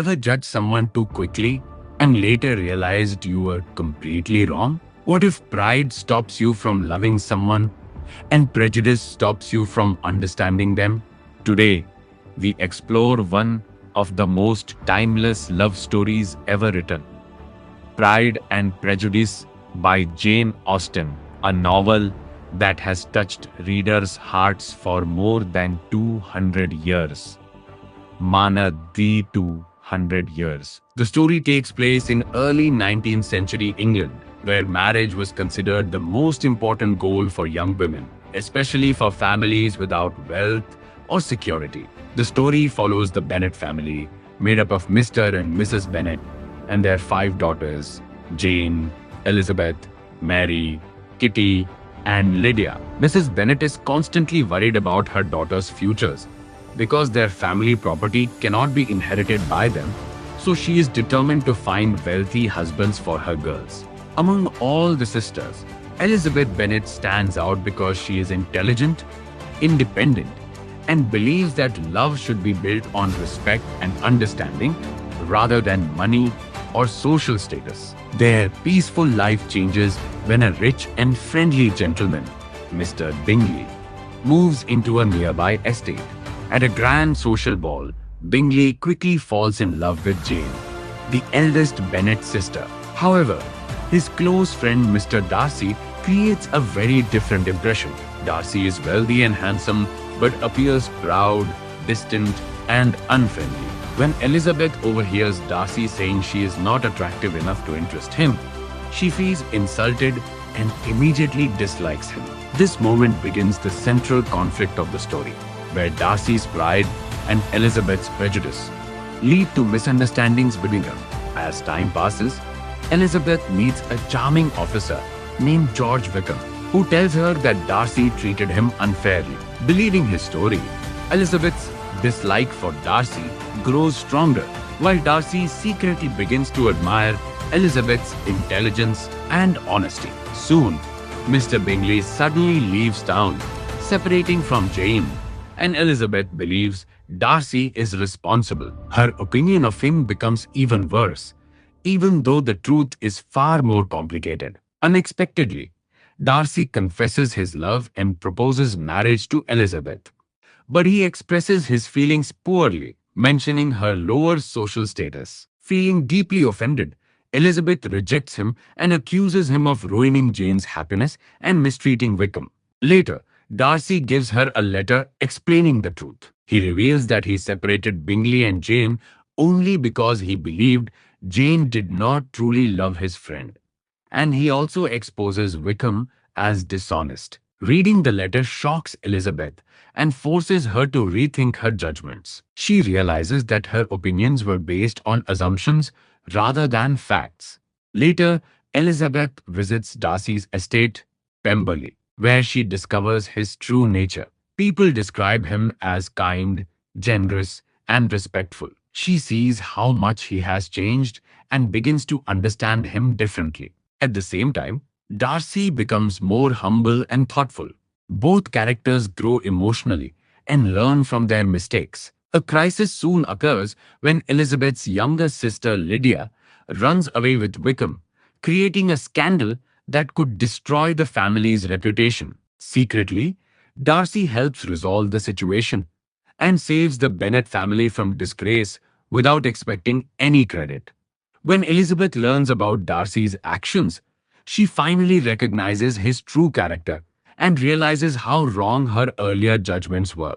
Ever judged someone too quickly and later realized you were completely wrong? What if pride stops you from loving someone and prejudice stops you from understanding them? Today, we explore one of the most timeless love stories ever written, Pride and Prejudice by Jane Austen, a novel that has touched readers' hearts for more than 200 years. Mana the 200 years. The story takes place in early 19th century England, where marriage was considered the most important goal for young women, especially for families without wealth or security. The story follows the Bennet family, made up of Mr. and Mrs. Bennet, and their 5 daughters, Jane, Elizabeth, Mary, Kitty, and Lydia. Mrs. Bennet is constantly worried about her daughters' futures because their family property cannot be inherited by them, so she is determined to find wealthy husbands for her girls. Among all the sisters, Elizabeth Bennet stands out because she is intelligent, independent, and believes that love should be built on respect and understanding rather than money or social status. Their peaceful life changes when a rich and friendly gentleman, Mr. Bingley, moves into a nearby estate. At a grand social ball, Bingley quickly falls in love with Jane, the eldest Bennet sister. However, his close friend Mr. Darcy creates a very different impression. Darcy is wealthy and handsome, but appears proud, distant, and unfriendly. When Elizabeth overhears Darcy saying she is not attractive enough to interest him, she feels insulted and immediately dislikes him. This moment begins the central conflict of the story, where Darcy's pride and Elizabeth's prejudice lead to misunderstandings between them. As time passes, Elizabeth meets a charming officer named George Wickham, who tells her that Darcy treated him unfairly. Believing his story, Elizabeth's dislike for Darcy grows stronger, while Darcy secretly begins to admire Elizabeth's intelligence and honesty. Soon, Mr. Bingley suddenly leaves town, separating from Jane, and Elizabeth believes Darcy is responsible. Her opinion of him becomes even worse, even though the truth is far more complicated. Unexpectedly, Darcy confesses his love and proposes marriage to Elizabeth. But he expresses his feelings poorly, mentioning her lower social status. Feeling deeply offended, Elizabeth rejects him and accuses him of ruining Jane's happiness and mistreating Wickham. Later, Darcy gives her a letter explaining the truth. He reveals that he separated Bingley and Jane only because he believed Jane did not truly love his friend. And he also exposes Wickham as dishonest. Reading the letter shocks Elizabeth and forces her to rethink her judgments. She realizes that her opinions were based on assumptions rather than facts. Later, Elizabeth visits Darcy's estate, Pemberley, where she discovers his true nature. People describe him as kind, generous, and respectful. She sees how much he has changed and begins to understand him differently. At the same time, Darcy becomes more humble and thoughtful. Both characters grow emotionally and learn from their mistakes. A crisis soon occurs when Elizabeth's younger sister Lydia runs away with Wickham, creating a scandal that could destroy the family's reputation. Secretly, Darcy helps resolve the situation and saves the Bennet family from disgrace without expecting any credit. When Elizabeth learns about Darcy's actions, she finally recognizes his true character and realizes how wrong her earlier judgments were.